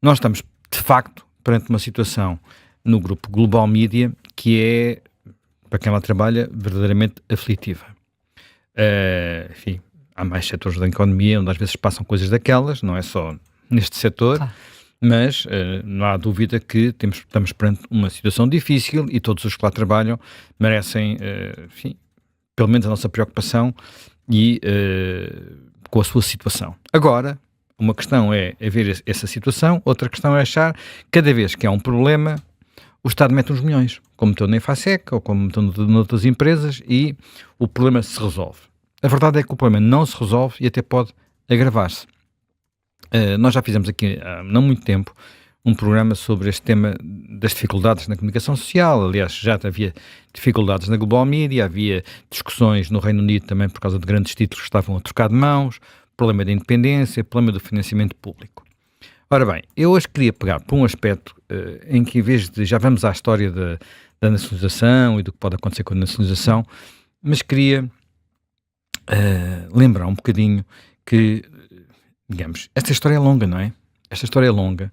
nós estamos, de facto, perante uma situação no grupo Global Media que é, para quem lá trabalha, verdadeiramente aflitiva. Enfim, há mais setores da economia onde às vezes passam coisas daquelas, não é só neste setor, Claro. mas não há dúvida que estamos perante uma situação difícil e todos os que lá trabalham merecem, enfim, pelo menos a nossa preocupação e com a sua situação. Agora, uma questão é ver essa situação, outra questão é achar que cada vez que há um problema, o Estado mete uns milhões, como meteu na EFASEC ou como meteu noutras empresas, e o problema se resolve. A verdade é que o problema não se resolve e até pode agravar-se. Nós já fizemos aqui há não muito tempo um programa sobre este tema das dificuldades na comunicação social. Aliás, já havia dificuldades na Global Media, havia discussões no Reino Unido também por causa de grandes títulos que estavam a trocar de mãos, problema da independência, problema do financiamento público. Ora bem, eu hoje queria pegar por um aspecto em que, em vez de, já vamos à história da nacionalização e do que pode acontecer com a nacionalização, mas queria lembrar um bocadinho que, digamos, esta história é longa, não é? Esta história é longa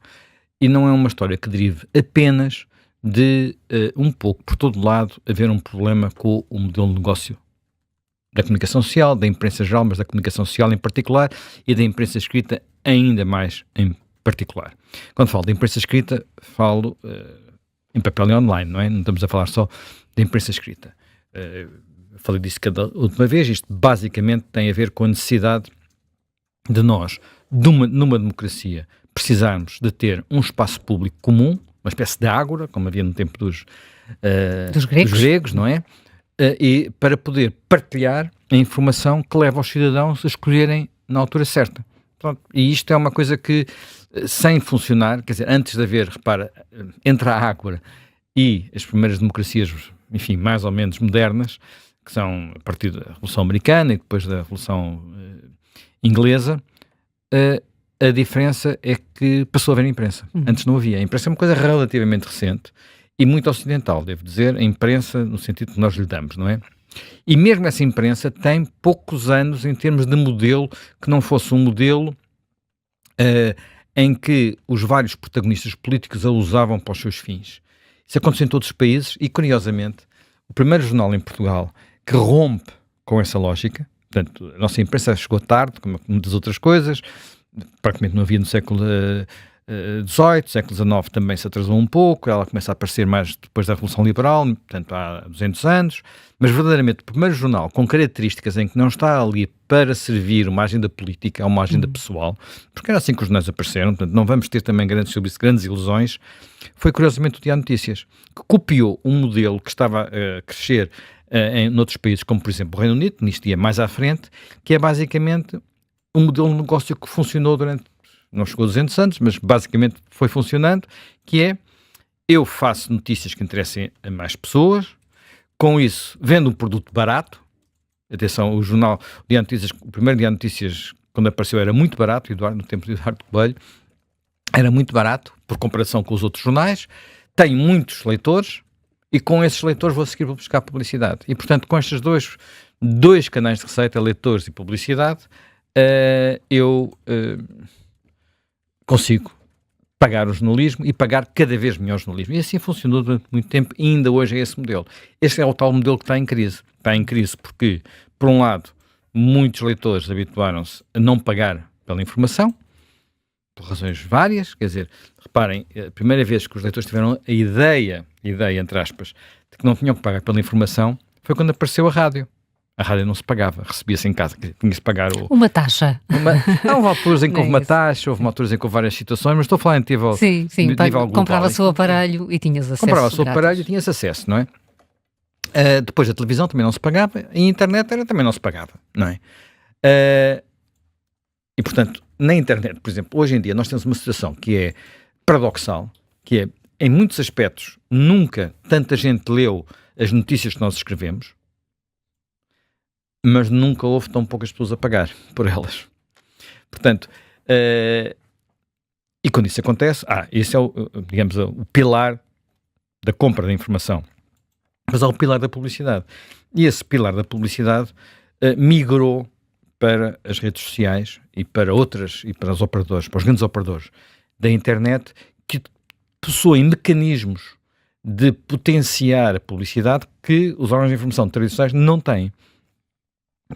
e não é uma história que derive apenas de um pouco, por todo lado, haver um problema com o modelo de negócio da comunicação social, da imprensa geral, mas da comunicação social em particular e da imprensa escrita ainda mais em particular. Quando falo da imprensa escrita, falo em papel e online, não é? Não estamos a falar só da imprensa escrita. Falei disso cada última vez. Isto basicamente tem a ver com a necessidade de nós, numa democracia, precisarmos de ter um espaço público comum, uma espécie de ágora, como havia no tempo dos gregos, não é? E para poder partilhar a informação que leva os cidadãos a escolherem na altura certa. Pronto. E isto é uma coisa que, sem funcionar, quer dizer, antes de haver, repara, entre a ágora e as primeiras democracias, enfim, mais ou menos modernas, que são a partir da Revolução Americana e depois da Revolução Inglesa, a diferença é que passou a haver imprensa. Antes não havia. A imprensa é uma coisa relativamente recente e muito ocidental, devo dizer, a imprensa no sentido que nós lhe damos, não é? E mesmo essa imprensa tem poucos anos em termos de modelo, que não fosse um modelo em que os vários protagonistas políticos a usavam para os seus fins. Isso aconteceu em todos os países e, curiosamente, o primeiro jornal em Portugal que rompe com essa lógica, portanto, a nossa imprensa chegou tarde, como muitas outras coisas, praticamente não havia no século XVIII, século XIX também se atrasou um pouco, ela começa a aparecer mais depois da Revolução Liberal, portanto há 200 anos, mas verdadeiramente o primeiro jornal com características em que não está ali para servir uma agenda política, é uma agenda pessoal, porque era assim que os jornais apareceram, portanto não vamos ter também grandes ilusões, foi curiosamente o Diário de Notícias, que copiou um modelo que estava a crescer em outros países, como por exemplo o Reino Unido, nisto ia mais à frente, que é basicamente um modelo de negócio que funcionou durante, não chegou a 200 anos, mas basicamente foi funcionando, que é, eu faço notícias que interessem a mais pessoas, com isso vendo um produto barato, atenção, o Diário de Notícias, o primeiro Diário de Notícias, quando apareceu, era muito barato, no tempo de Eduardo Coelho, era muito barato, por comparação com os outros jornais, tem muitos leitores, e com esses leitores vou seguir buscar publicidade. E, portanto, com estes dois canais de receita, leitores e publicidade, eu consigo pagar o jornalismo e pagar cada vez melhor o jornalismo. E assim funcionou durante muito tempo e ainda hoje é esse modelo. Este é o tal modelo que está em crise. Está em crise porque, por um lado, muitos leitores habituaram-se a não pagar pela informação, por razões várias, quer dizer, reparem, a primeira vez que os leitores tiveram a ideia, entre aspas, de que não tinham que pagar pela informação, foi quando apareceu a rádio. A rádio não se pagava, recebia-se em casa, tinha-se pagar uma taxa. Houve alturas em que houve uma taxa, houve alturas em que houve várias situações, mas estou a falar em nível, nível global. Comprava-se o aparelho e tinhas acesso. Comprava-se o aparelho e tinhas acesso, não é? Depois a televisão também não se pagava e a internet também não se pagava, não é? E portanto, na internet, por exemplo, hoje em dia nós temos uma situação que é paradoxal, que é, em muitos aspectos, nunca tanta gente leu as notícias que nós escrevemos, mas nunca houve tão poucas pessoas a pagar por elas. Portanto, e quando isso acontece, esse é digamos, o pilar da compra da informação. Mas há o pilar da publicidade. E esse pilar da publicidade migrou para as redes sociais e para outras, e para os operadores, para os grandes operadores da internet que possuem mecanismos de potenciar a publicidade que os órgãos de informação tradicionais não têm.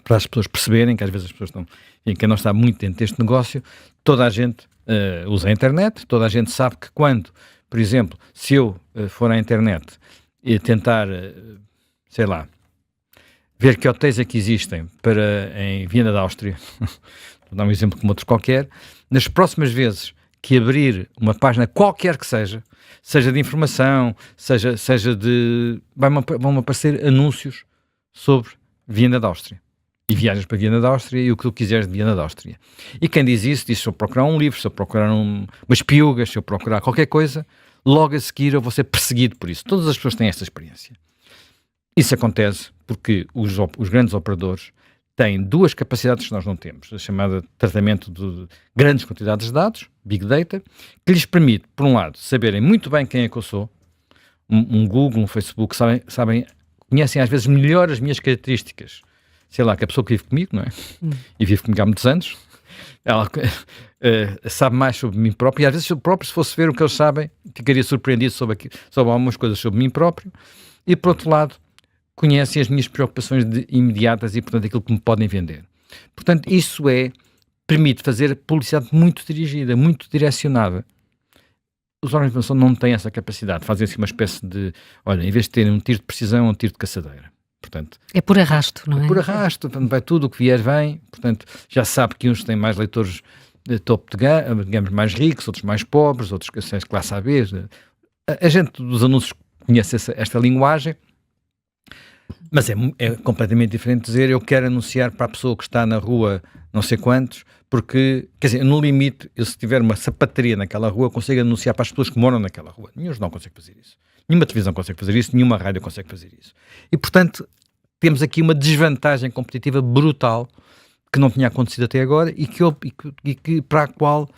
Para as pessoas perceberem que às vezes as pessoas estão, quem não está muito dentro deste negócio, toda a gente usa a internet, toda a gente sabe que quando, por exemplo, se eu for à internet e tentar, sei lá, ver que hotéis é que existem em Viena da Áustria, vou dar um exemplo como outro qualquer, nas próximas vezes que abrir uma página qualquer que seja de informação, seja de... vão aparecer anúncios sobre Viena da Áustria. E viajas para Viena da Áustria e o que tu quiseres de Viena da Áustria. E quem diz isso, diz se eu procurar um livro, se eu procurar umas piugas, se eu procurar qualquer coisa, logo a seguir eu vou ser perseguido por isso. Todas as pessoas têm esta experiência. Isso acontece porque os grandes operadores têm duas capacidades que nós não temos, a chamada tratamento de grandes quantidades de dados, Big Data, que lhes permite, por um lado, saberem muito bem quem é que eu sou, um Google, um Facebook, conhecem às vezes melhor as minhas características, sei lá, que a pessoa que vive comigo, não é? E vive comigo há muitos anos, ela sabe mais sobre mim próprio, e às vezes eu próprio, se fosse ver o que eles sabem, ficaria surpreendido sobre algumas coisas sobre mim próprio, e por outro lado, conhecem as minhas preocupações imediatas e, portanto, aquilo que me podem vender. Portanto, isso permite fazer publicidade muito dirigida, muito direcionada. Os órgãos de informação não têm essa capacidade, fazem assim uma espécie de, olha, em vez de terem um tiro de precisão, um tiro de caçadeira. Portanto, é por arrasto, não é? É por arrasto, portanto, vai tudo o que vier vem, portanto, já sabe que uns têm mais leitores de topo de gama, digamos, mais ricos, outros mais pobres, outros que classe AB. A gente dos anúncios conhece esta linguagem, mas é completamente diferente dizer eu quero anunciar para a pessoa que está na rua não sei quantos, porque, quer dizer, no limite, eu se tiver uma sapataria naquela rua, eu consigo anunciar para as pessoas que moram naquela rua. Nenhum jornal consegue fazer isso. Nenhuma televisão consegue fazer isso, nenhuma rádio consegue fazer isso. E, portanto, temos aqui uma desvantagem competitiva brutal que não tinha acontecido até agora e que para a qual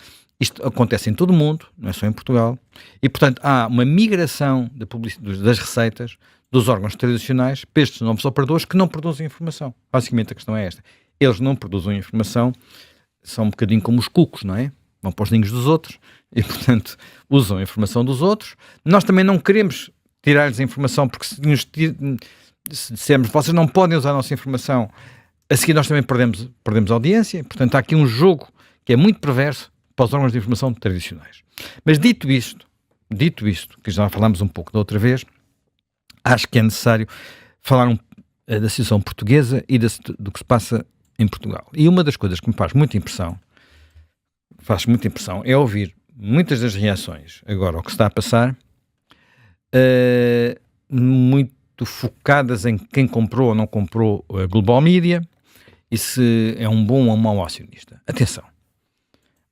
isto acontece em todo o mundo, não é só em Portugal, e, portanto, há uma migração das receitas dos órgãos tradicionais para estes novos operadores que não produzem informação. Basicamente a questão é esta. Eles não produzem informação, são um bocadinho como os cucos, não é? Vão para os ninhos dos outros e, portanto, usam a informação dos outros. Nós também não queremos tirar-lhes a informação, porque se dissermos vocês não podem usar a nossa informação, a seguir nós também perdemos audiência. Portanto, há aqui um jogo que é muito perverso para os órgãos de informação tradicionais. Mas dito isto, que já falámos um pouco da outra vez, acho que é necessário falar da situação portuguesa e do que se passa em Portugal. E uma das coisas que me faz muita impressão é ouvir muitas das reações agora ao que se está a passar, muito focadas em quem comprou ou não comprou a Global Media e se é um bom ou um mau acionista. Atenção,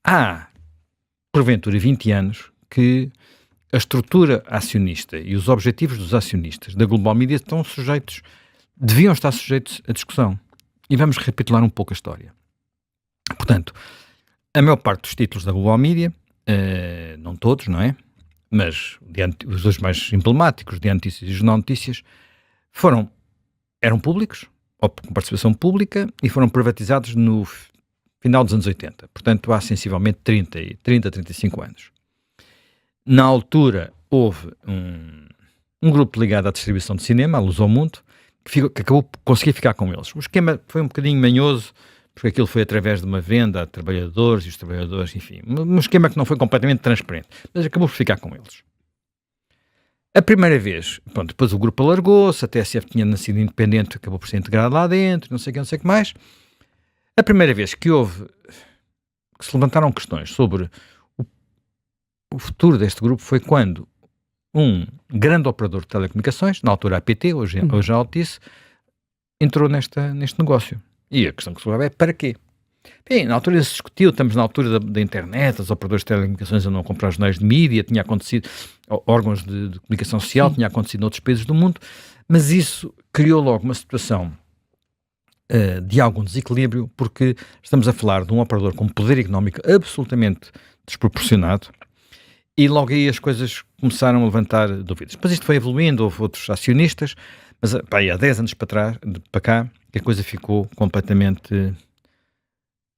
há porventura 20 anos que a estrutura acionista e os objetivos dos acionistas da Global Media deviam estar sujeitos à discussão. E vamos recapitular um pouco a história. Portanto, a maior parte dos títulos da Global Media, não todos, não é? Mas os dois mais emblemáticos, Diário de Notícias e Jornal de Notícias, eram públicos, ou com participação pública, e foram privatizados no final dos anos 80. Portanto, há sensivelmente 35 anos. Na altura, houve um grupo ligado à distribuição de cinema, a Lusomundo, que acabou por conseguir ficar com eles. O esquema foi um bocadinho manhoso, porque aquilo foi através de uma venda a trabalhadores, e os trabalhadores, enfim, um esquema que não foi completamente transparente, mas acabou por ficar com eles. A primeira vez, pronto, depois o grupo alargou-se, a TSF tinha nascido independente, acabou por ser integrado lá dentro, não sei o que mais. A primeira vez que se levantaram questões sobre o futuro deste grupo foi quando um grande operador de telecomunicações, na altura a APT, hoje a Altice, entrou neste negócio. E a questão que se colocava é para quê? Bem, na altura se discutiu, estamos na altura da internet, os operadores de telecomunicações andam a comprar jornais de mídia, tinha acontecido, órgãos de comunicação social, tinha acontecido noutros países do mundo, mas isso criou logo uma situação de algum desequilíbrio, porque estamos a falar de um operador com poder económico absolutamente desproporcionado, e logo aí as coisas começaram a levantar dúvidas. Depois isto foi evoluindo, houve outros acionistas, mas há 10 anos para cá, que a coisa ficou completamente,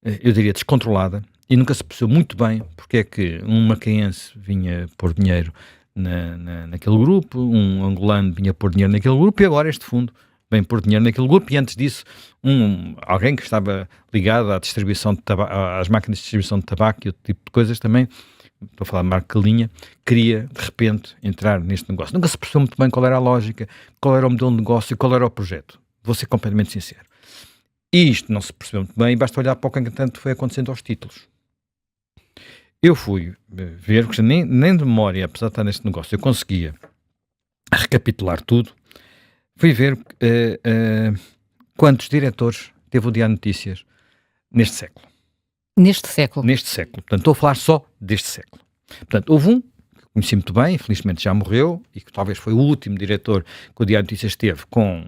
eu diria, descontrolada, e nunca se percebeu muito bem porque é que um macaense vinha pôr dinheiro naquele grupo, um angolano vinha pôr dinheiro naquele grupo, e agora este fundo vem pôr dinheiro naquele grupo, e antes disso alguém que estava ligado à distribuição de às máquinas de distribuição de tabaco e outro tipo de coisas também, estou a falar de Marco Calinha, queria de repente entrar neste negócio. Nunca se percebeu muito bem qual era a lógica, qual era o modelo de negócio, qual era o projeto. Vou ser completamente sincero. E isto não se percebeu muito bem, basta olhar para o que entretanto foi acontecendo aos títulos. Eu fui ver, porque nem de memória, apesar de estar neste negócio, eu conseguia recapitular tudo. Fui ver quantos diretores teve o Diário de Notícias neste século. Neste século? Neste século. Portanto, estou a falar só deste século. Portanto, houve um, que conheci muito bem, infelizmente já morreu, e que talvez foi o último diretor que o Diário de Notícias teve com,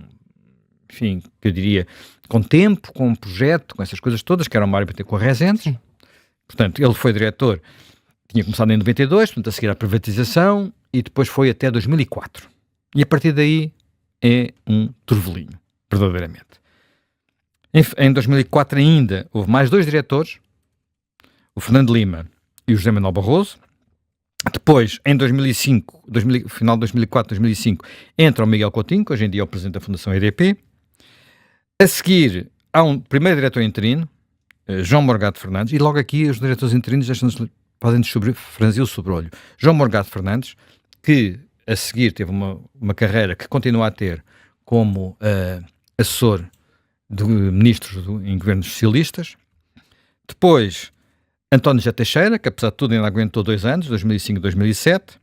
enfim, que eu diria, com tempo, com um projeto, com essas coisas todas, que era o Mário Bittencourt Rezende. Sim. Portanto, ele foi diretor, tinha começado em 92, portanto, a seguir à privatização, e depois foi até 2004. E a partir daí é um turvelinho, verdadeiramente. Em 2004 ainda houve mais 2 diretores, o Fernando Lima e o José Manuel Barroso. Depois, em 2005, final de 2004, 2005, entra o Miguel Coutinho, que hoje em dia é o presidente da Fundação EDP. A seguir, há um primeiro diretor interino, João Morgado Fernandes, e logo aqui os diretores interinos fazem-nos franzir o sobrolho. João Morgado Fernandes, que a seguir teve uma carreira que continua a ter como assessor de ministros em governos socialistas. Depois, António José Teixeira, que apesar de tudo ainda aguentou 2 anos, 2005 e 2007.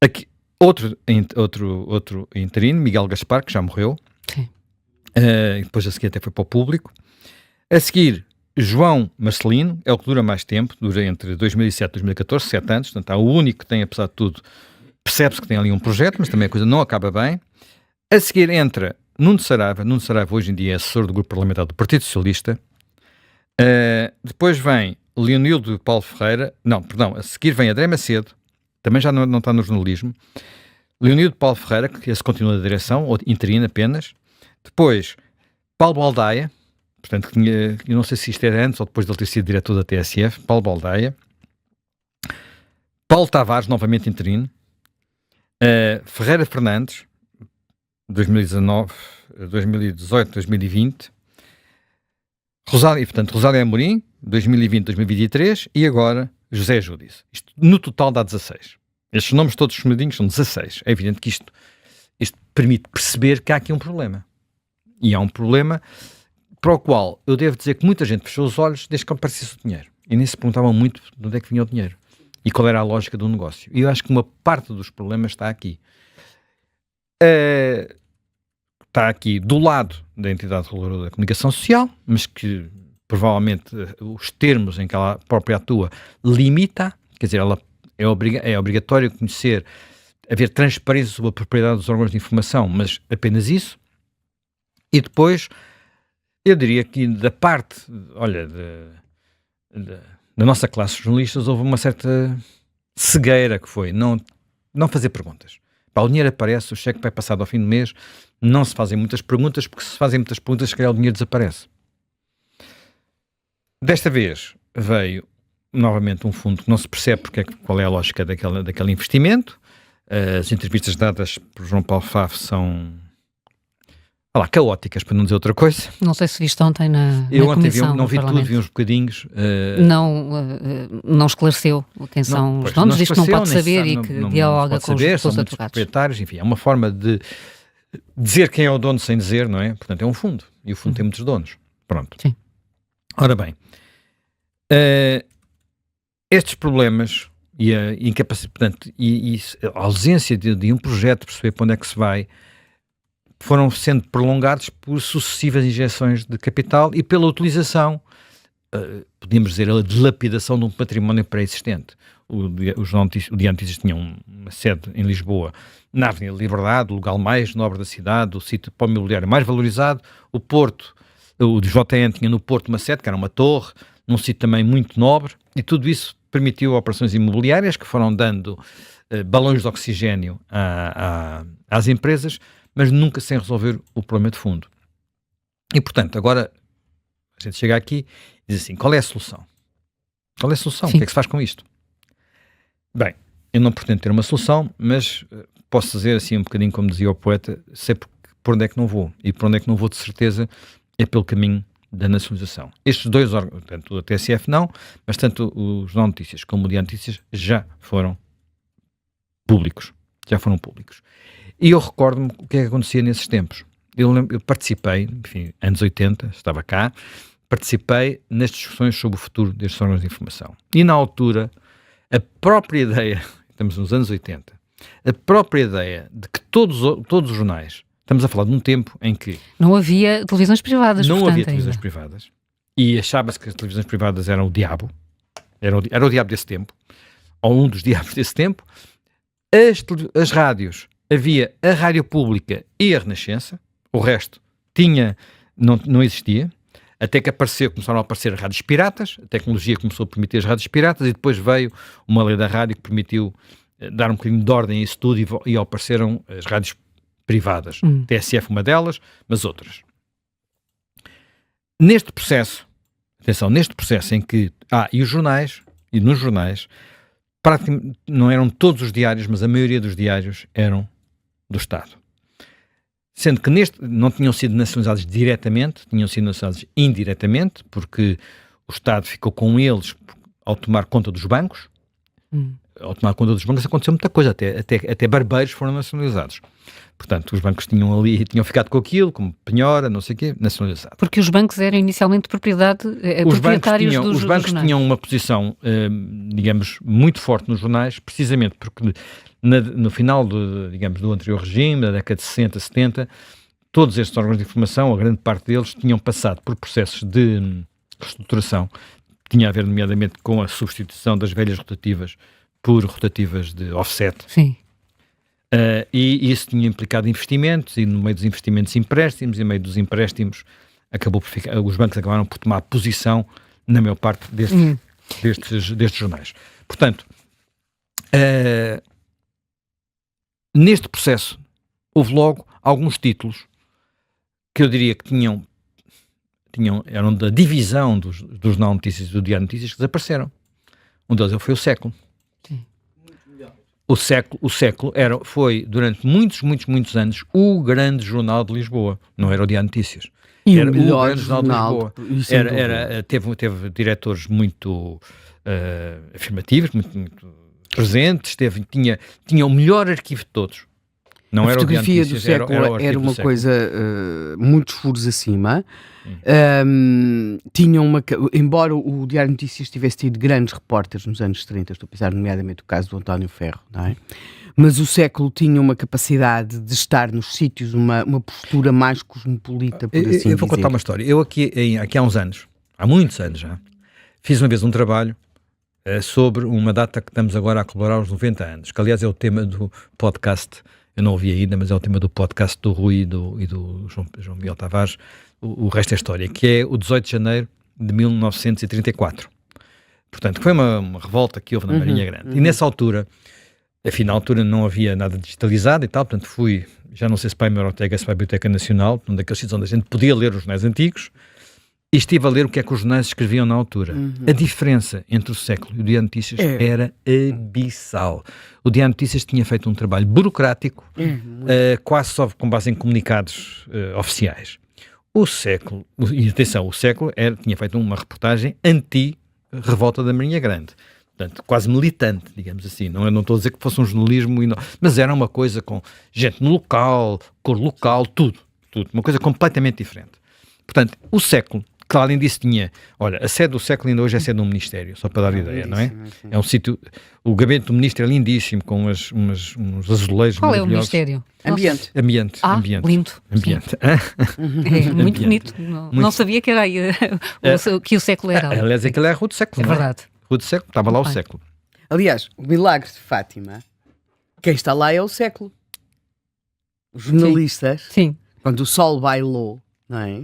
Aqui, outro interino, Miguel Gaspar, que já morreu. Sim. Depois a seguir até foi para o público. A seguir, João Marcelino, é o que dura mais tempo, dura entre 2007 e 2014, 7 anos, portanto é o único que tem, apesar de tudo, percebe-se que tem ali um projeto, mas também a coisa não acaba bem. A seguir entra Nuno Saraiva hoje em dia é assessor do grupo parlamentar do Partido Socialista. Depois vem Leonildo Paulo Ferreira, a seguir vem André Macedo, também já não está no jornalismo. Leonildo Paulo Ferreira, que esse continua na direção, ou interino apenas. Depois, Paulo Baldaia, portanto, eu não sei se isto era antes ou depois de ele ter sido diretor da TSF, Paulo Baldaia. Paulo Tavares, novamente interino. Ferreira Fernandes, 2019, 2018, 2020. Rosália Amorim, 2020, 2023, e agora José Júdice. Isto no total dá 16. Estes nomes todos somadinhos são 16. É evidente que isto permite perceber que há aqui um problema. E há um problema para o qual eu devo dizer que muita gente fechou os olhos desde que aparecesse o dinheiro. E nem se perguntavam muito de onde é que vinha o dinheiro. E qual era a lógica do negócio. E eu acho que uma parte dos problemas está aqui. Está aqui do lado da entidade reguladora da comunicação social, mas que provavelmente os termos em que ela própria atua limita, quer dizer, ela é obrigatório conhecer, haver transparência sobre a propriedade dos órgãos de informação, mas apenas isso. E depois, eu diria que da parte, da nossa classe de jornalistas, houve uma certa cegueira que foi não fazer perguntas. O dinheiro aparece, o cheque vai passado ao fim do mês, não se fazem muitas perguntas, porque se fazem muitas perguntas, se calhar o dinheiro desaparece. Desta vez veio novamente um fundo que não se percebe qual é a lógica daquele investimento. As entrevistas dadas por João Paulo Faf são caóticas, para não dizer outra coisa. Não sei se viste ontem na ontem comissão não vi do Parlamento. tudo, vi uns bocadinhos. Não esclareceu quem são os donos, diz que não pode saber e que dialoga com os advogados. Proprietários, enfim, é uma forma de dizer quem é o dono sem dizer, não é? Portanto, é um fundo, e o fundo tem muitos donos. Pronto. Sim. Ora bem, estes problemas e a incapacidade, portanto, e a ausência de um projeto, perceber para onde é que se vai, foram sendo prolongados por sucessivas injeções de capital e pela utilização, podíamos dizer, a dilapidação de um património pré-existente. O Diário de Notícias tinha uma sede em Lisboa, na Avenida Liberdade, o lugar mais nobre da cidade, o sítio para o imobiliário mais valorizado. O Porto, o JN tinha no Porto uma sede, que era uma torre, num sítio também muito nobre, e tudo isso permitiu operações imobiliárias que foram dando balões de oxigênio às empresas, mas nunca sem resolver o problema de fundo. E, portanto, agora a gente chega aqui e diz assim, qual é a solução? Qual é a solução? Sim. O que é que se faz com isto? Bem, eu não pretendo ter uma solução, mas posso dizer assim um bocadinho como dizia o poeta, sei por onde é que não vou. E por onde é que não vou de certeza é pelo caminho da nacionalização. Estes dois órgãos, tanto a TSF não, mas tanto o Jornal de Notícias como o Diário de Notícias já foram públicos. E eu recordo-me o que é que acontecia nesses tempos. Eu participei, enfim, anos 80, estava cá, participei nas discussões sobre o futuro destes órgãos de informação. E na altura, a própria ideia, estamos nos anos 80, a própria ideia de que todos os jornais, estamos a falar de um tempo em que... Não havia televisões privadas, Não havia televisões privadas. E achava-se que as televisões privadas eram o diabo. Era o diabo desse tempo. Ou um dos diabos desse tempo. As rádios, havia a Rádio Pública e a Renascença, o resto não existia, até que começaram a aparecer rádios piratas, a tecnologia começou a permitir as rádios piratas e depois veio uma lei da rádio que permitiu dar um bocadinho de ordem a isso tudo e apareceram as rádios privadas, TSF uma delas, mas outras. Neste processo em que, e os jornais, e nos jornais, praticamente não eram todos os diários, mas a maioria dos diários eram do Estado. Sendo que não tinham sido nacionalizados diretamente, tinham sido nacionalizados indiretamente, porque o Estado ficou com eles ao tomar conta dos bancos. Ao tomar conta dos bancos aconteceu muita coisa, até barbeiros foram nacionalizados. Portanto, os bancos tinham ficado com aquilo, como penhora, não sei o quê, nacionalizado. Porque os bancos eram inicialmente proprietários dos Os bancos tinham uma posição, digamos, muito forte nos jornais, precisamente porque no final do anterior regime, da década de 60, 70, todos estes órgãos de informação, a grande parte deles, tinham passado por processos de reestruturação. Tinha a ver, nomeadamente, com a substituição das velhas rotativas por rotativas de offset. Sim. E isso tinha implicado investimentos, e no meio dos investimentos empréstimos, e no meio dos empréstimos os bancos acabaram por tomar posição na maior parte destes jornais. Portanto, neste processo houve logo alguns títulos que eu diria que eram da divisão dos Jornal de Notícias e do Diário de Notícias, que desapareceram. Um deles foi o Século. Sim. O Século foi, durante muitos anos, o grande jornal de Lisboa. Não era o Diário de Notícias. Era o grande jornal de Lisboa. Teve diretores muito afirmativos, muito presentes, tinha o melhor arquivo de todos. Não a era fotografia o Diário de Notícias, do Século era uma coisa muitos furos acima. Embora o Diário de Notícias tivesse tido grandes repórteres nos anos 30, estou a pensar nomeadamente o caso do António Ferro, não é? Mas o Século tinha uma capacidade de estar nos sítios, uma postura mais cosmopolita, por assim dizer. Eu vou contar uma história. Eu aqui há muitos anos já, fiz uma vez um trabalho sobre uma data que estamos agora a comemorar os 90 anos, que aliás é o tema do podcast. Eu não ouvi ainda, mas é o tema do podcast do Rui e do João Miguel Tavares, o resto é história, que é o 18 de janeiro de 1934. Portanto, foi uma revolta que houve na Marinha Grande. E nessa altura, afinal, não havia nada digitalizado e tal, portanto fui, já não sei se para a Hemeroteca, se para a Biblioteca Nacional, um daqueles sítios onde a gente podia ler os jornais antigos, e estive a ler o que é que os jornais escreviam na altura. A diferença entre o Século e o Diário de Notícias era abissal. O Diário de Notícias tinha feito um trabalho burocrático, quase só com base em comunicados oficiais. O Século, e atenção, o Século tinha feito uma reportagem anti-revolta da Marinha Grande. Portanto, quase militante, digamos assim. Não estou a dizer que fosse um jornalismo, mas era uma coisa com gente no local, cor local, tudo. Uma coisa completamente diferente. Portanto, o Século, que além disso tinha, a sede do Século ainda hoje é sede de um ministério, só para dar ideia, não é? É um sítio, o gabinete do ministro é lindíssimo, com uns azulejos Qual é o ministério? Ambiente. Lindo. Ambiente. É muito bonito. Não sabia que era aí que o Século era. Aliás, aquilo é a Rua do Século, não é? Verdade. Rua do Século, estava lá o Século. Aliás, o Milagre de Fátima, quem está lá é o Século. Os jornalistas, Sim. Quando o sol bailou, não é?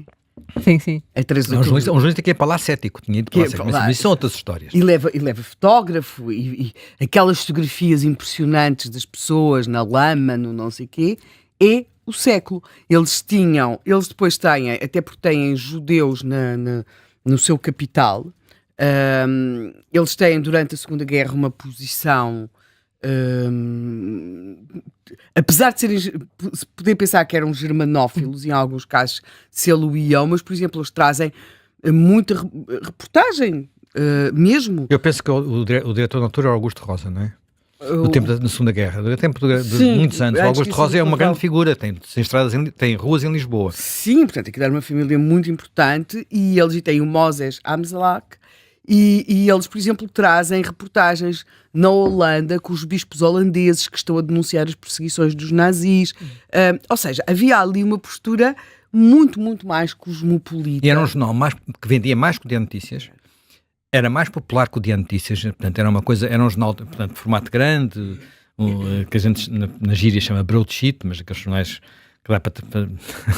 Sim. Um jornalista que ia para lá cético, tinha ido para lá cético, mas isso são outras histórias. E leva fotógrafo, e aquelas fotografias impressionantes das pessoas na lama, no não sei o quê, é o Século. Eles depois têm, até porque têm judeus no seu capital, Eles têm, durante a Segunda Guerra, uma posição... apesar de serem, se poder pensar que eram germanófilos, em alguns casos se aluíam, mas, por exemplo, eles trazem muita reportagem, mesmo. Eu penso que o diretor na altura era Augusto Rosa, não é? No tempo da Segunda Guerra, no tempo de muitos anos. O Augusto Rosa é uma grande figura, tem estradas, tem ruas em Lisboa. Sim, portanto, aquilo era uma família muito importante, e eles têm o Moses Amzelak, e eles, por exemplo, trazem reportagens na Holanda com os bispos holandeses que estão a denunciar as perseguições dos nazis. Ou seja, havia ali uma postura muito, muito mais cosmopolita. E era um jornal que vendia mais que o Diário de Notícias. Era mais popular que o Diário de Notícias, portanto, era um jornal, portanto, de formato grande, que a gente na gíria chama broadsheet, mas aqueles jornais que dá para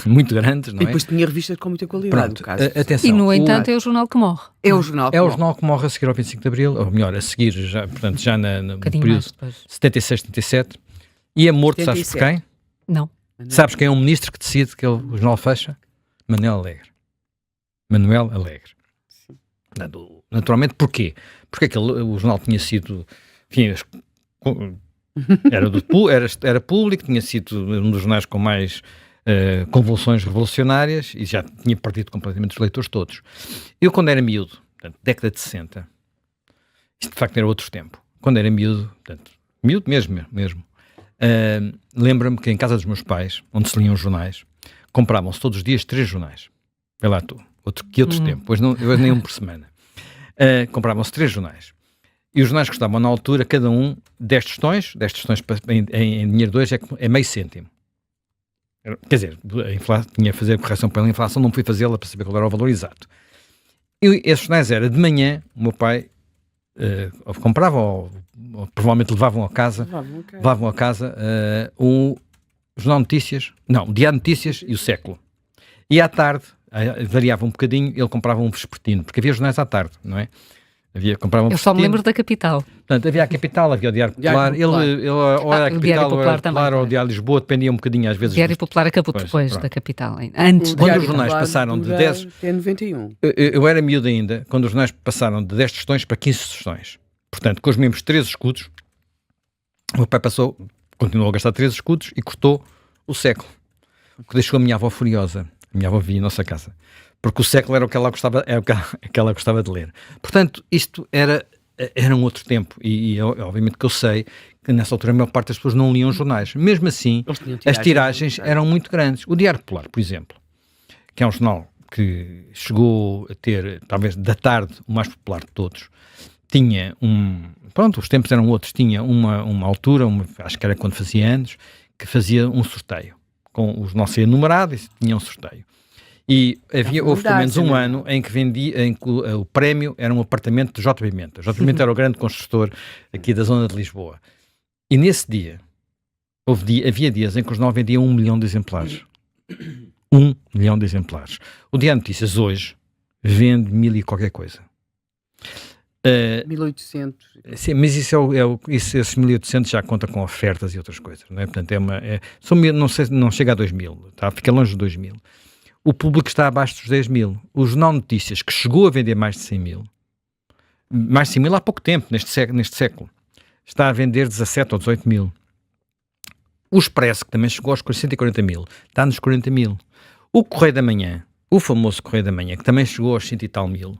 muito grandes, não é? E depois tinha revistas com muita qualidade. Pronto, atenção. E, no entanto, é o jornal que morre. É o jornal que morre a seguir ao 25 de Abril, ou melhor, a seguir, já, portanto, já no período 76, 77. E é morto, 77. Sabes por quem? Não. Sabes quem é um ministro que decide que o jornal fecha? Manuel Alegre. Naturalmente, porquê? Porque o jornal tinha sido, enfim, era público, tinha sido um dos jornais com mais convulsões revolucionárias e já tinha perdido completamente os leitores todos. Eu, quando era miúdo, portanto, década de 60, isto de facto era outro tempo, quando era miúdo, portanto, miúdo mesmo, lembro-me que em casa dos meus pais, onde se liam os jornais, compravam-se todos os dias 3 jornais. Vê lá tu, outro tempo, hoje nem um por semana. Compravam-se 3 jornais. E os jornais custavam na altura, cada um, 10 tostões em dinheiro de hoje é meio cêntimo. Quer dizer, tinha a fazer a correção pela inflação, não fui fazê-la para saber qual era o valor exato. E esses jornais era de manhã, o meu pai comprava, ou provavelmente levavam a casa o Jornal de Notícias, o Diário de Notícias e o Século. E à tarde, variava um bocadinho, ele comprava um vespertino, porque havia jornais à tarde, não é? Eu só me lembro da Capital. Portanto, havia a Capital, havia o Diário Popular. Ele ou era a Capital, ou era o Popular, ou o Diário de Lisboa, dependia um bocadinho às vezes. O Diário Popular acabou depois da Capital. Antes quando os jornais passaram de 10... É 91. Eu era miúdo ainda, quando os jornais passaram de 10 tostões para 15 tostões. Portanto, com os mesmos 13 escudos, o meu pai continuou a gastar 13 escudos e cortou o Século. O que deixou a minha avó furiosa. A minha avó vivia em nossa casa. Porque o Século era o que ela gostava de ler. Portanto, isto era um outro tempo. E obviamente que eu sei que nessa altura a maior parte das pessoas não liam jornais. Mesmo assim, as tiragens eram muito grandes. O Diário Popular, por exemplo, que é um jornal que chegou a ter, talvez da tarde, o mais popular de todos, tinha os tempos eram outros, tinha uma altura, acho que era quando fazia anos, que fazia um sorteio. Com os nossos enumerados, tinha um sorteio. E houve pelo menos um ano em que o prémio era um apartamento de J. Pimenta. J. Pimenta era o grande construtor aqui da zona de Lisboa. E nesse dia, havia dias em que o jornal vendia 1 milhão de exemplares. 1 milhão de exemplares. O Diário de Notícias hoje vende 1000 e qualquer coisa. 1800. Sim, mas esses 1800 já conta com ofertas e outras coisas. Não é? Portanto, não chega a 2000, tá? Fica longe de 2000. O público está abaixo dos 10 mil. O Jornal de Notícias, que chegou a vender mais de 100 mil, há pouco tempo, neste século, está a vender 17 ou 18 mil. O Expresso, que também chegou aos 140 mil, está nos 40 mil. O Correio da Manhã, o famoso Correio da Manhã, que também chegou aos 100 e tal mil,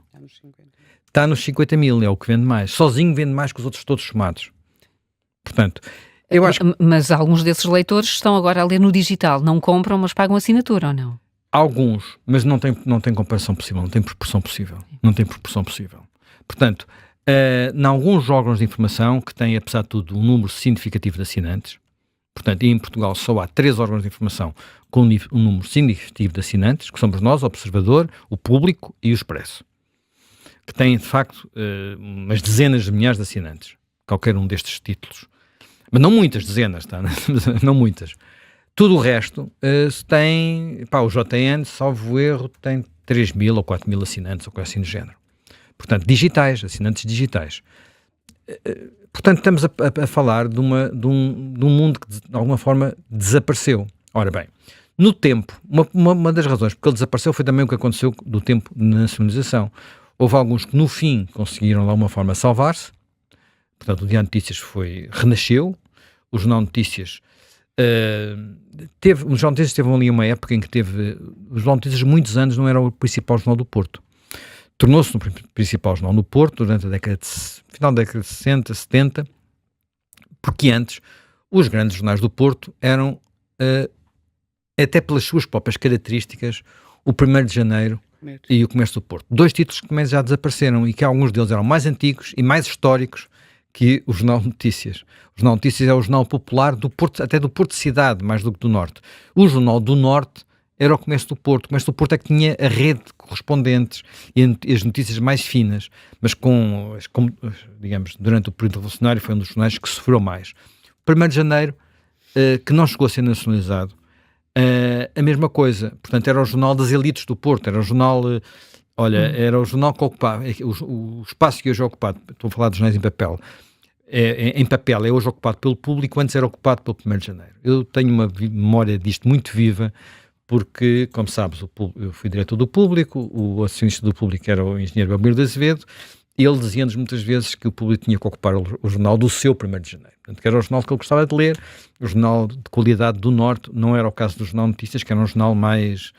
está nos 50 mil, é o que vende mais. Sozinho vende mais que os outros todos somados. Portanto, eu acho que... Mas alguns desses leitores estão agora a ler no digital. Não compram, mas pagam assinatura, ou não? Alguns, mas não tem comparação possível, não tem proporção possível. Portanto, em alguns órgãos de informação que têm, apesar de tudo, um número significativo de assinantes, portanto, e em Portugal só há 3 órgãos de informação com um número significativo de assinantes, que somos nós, o Observador, o Público e o Expresso, que têm, de facto, umas dezenas de milhares de assinantes, qualquer um destes títulos. Mas não muitas dezenas, tá? Não muitas. Tudo o resto tem... o JN, salvo erro, tem 3 mil ou 4 mil assinantes, ou coisa assim do género. Portanto, assinantes digitais. Portanto, estamos a falar de um mundo que, de alguma forma, desapareceu. Ora bem, no tempo, uma das razões porque ele desapareceu foi também o que aconteceu do tempo da nacionalização. Houve alguns que no fim conseguiram de alguma forma salvar-se. Portanto, o Diário de Notícias renasceu. O Jornal de Notícias o Jornal de Notícias teve ali uma época em que o Jornal de Notícias muitos anos não era o principal jornal do Porto. Tornou-se no principal jornal do Porto durante a final da década de 60, 70, porque antes os grandes jornais do Porto eram, até pelas suas próprias características, o 1º de Janeiro e o Comércio do Porto. 2 títulos que também já desapareceram e que alguns deles eram mais antigos e mais históricos que o Jornal de Notícias. O Jornal de Notícias é o jornal popular do Porto, até do Porto Cidade, mais do que do Norte. O Jornal do Norte era o Comércio do Porto. O Comércio do Porto é que tinha a rede de correspondentes e as notícias mais finas, mas digamos, durante o período revolucionário foi um dos jornais que sofreu mais. O 1º de Janeiro, que não chegou a ser nacionalizado, a mesma coisa. Portanto, era o jornal das elites do Porto, era o jornal... era o jornal que ocupava, o espaço que hoje é ocupado, estou a falar de jornais em papel, em papel é hoje ocupado pelo público, antes era ocupado pelo 1º de Janeiro. Eu tenho uma memória disto muito viva, porque, como sabes, eu fui diretor do Público, o acionista do Público era o engenheiro Belmiro de Azevedo, e ele dizia-nos muitas vezes que o Público tinha que ocupar o jornal do seu 1º de Janeiro. Portanto, que era o jornal que ele gostava de ler, o jornal de qualidade do Norte, não era o caso do Jornal de Notícias, que era um jornal mais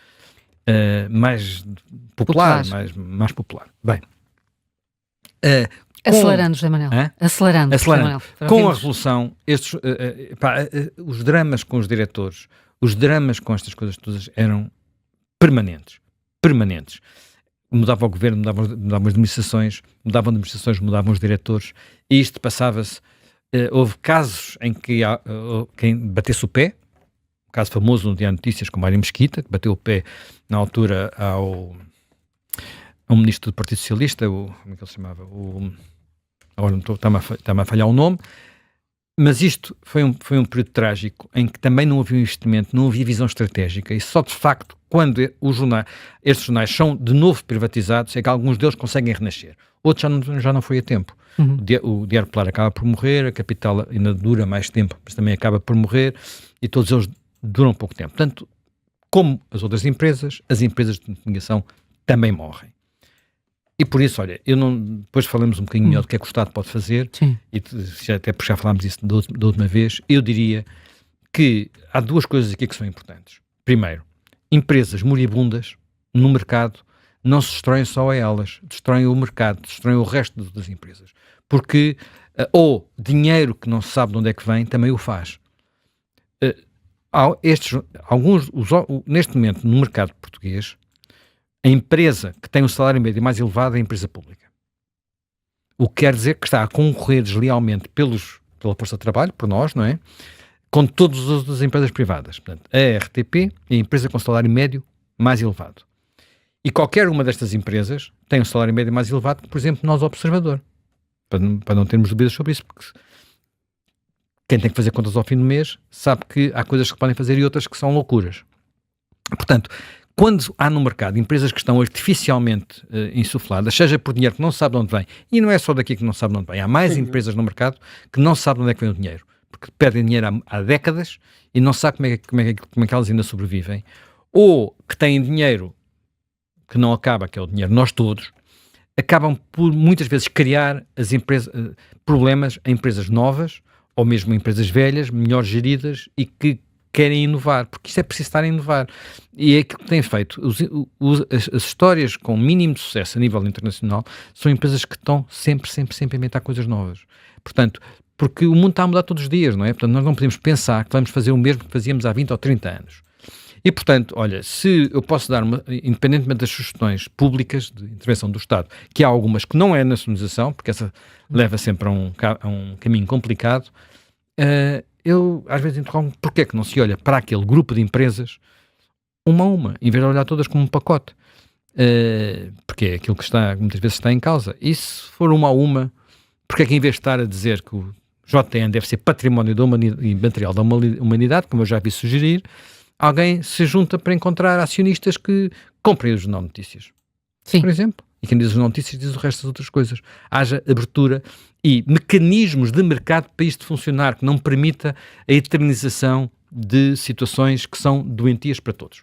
popular, mais popular. Bem, acelerando, José Manuel. Acelerando. Com a Revolução, os dramas com os diretores, os dramas com estas coisas todas eram permanentes. Mudava o governo, mudavam as administrações, mudavam os diretores, e isto passava-se. Houve casos em que quem batesse o pé, um caso famoso no Diário de Notícias com Mário Mesquita, que bateu o pé na altura ao ministro do Partido Socialista, como é que ele se chamava? Agora está-me a falhar o nome, mas isto foi um período trágico em que também não havia investimento, não havia visão estratégica, e só de facto, quando estes jornais são de novo privatizados, é que alguns deles conseguem renascer. Outros já não foi a tempo. O Diário Popular acaba por morrer, a Capital ainda dura mais tempo, mas também acaba por morrer, e todos eles duram pouco tempo. Portanto, como as outras empresas, as empresas de comunicação também morrem. E por isso, olha, depois falamos um bocadinho melhor do que é que o Estado pode fazer, e até porque já falámos disso da última vez. Eu diria que há 2 coisas aqui que são importantes. Primeiro, empresas moribundas no mercado não se destroem só a elas, destroem o mercado, destroem o resto das empresas. Porque ou dinheiro que não se sabe de onde é que vem também o faz. Neste momento, no mercado português, a empresa que tem um salário médio mais elevado é a empresa pública. O que quer dizer que está a concorrer deslealmente pela força de trabalho, por nós, não é? Com todas as outras empresas privadas. Portanto, a RTP é a empresa com salário médio mais elevado. E qualquer uma destas empresas tem um salário médio mais elevado que, por exemplo, nós, Observador. Para não termos dúvidas sobre isso, porque quem tem que fazer contas ao fim do mês sabe que há coisas que podem fazer e outras que são loucuras. Portanto, quando há no mercado empresas que estão artificialmente insufladas, seja por dinheiro que não se sabe de onde vem, e não é só daqui que não se sabe de onde vem, há mais empresas no mercado que não se sabe de onde é que vem o dinheiro, porque perdem dinheiro há décadas e não se sabe como é que elas ainda sobrevivem, ou que têm dinheiro que não acaba, que é o dinheiro nós todos, acabam por muitas vezes criar problemas a empresas novas, ou mesmo empresas velhas, melhor geridas e que querem inovar, porque isto é preciso estar a inovar. E é aquilo que tem feito. As histórias com mínimo de sucesso a nível internacional são empresas que estão sempre a inventar coisas novas. Portanto, porque o mundo está a mudar todos os dias, não é? Portanto, nós não podemos pensar que vamos fazer o mesmo que fazíamos há 20 ou 30 anos. E, portanto, olha, se eu posso dar, independentemente das sugestões públicas de intervenção do Estado, que há algumas que não é nacionalização, porque essa leva sempre a um caminho complicado, eu às vezes interrogo porque é que não se olha para aquele grupo de empresas uma a uma, em vez de olhar todas como um pacote, porque é aquilo que muitas vezes está em causa. E se for uma a uma, porque é que em vez de estar a dizer que o JN deve ser património da humanidade, e material da humanidade, como eu já vi sugerir, alguém se junta para encontrar acionistas que comprem o Jornal de Notícias, por exemplo. E quem diz o Jornal de Notícias diz o resto das outras coisas. Haja abertura e mecanismos de mercado para isto funcionar, que não permita a eternização de situações que são doentias para todos.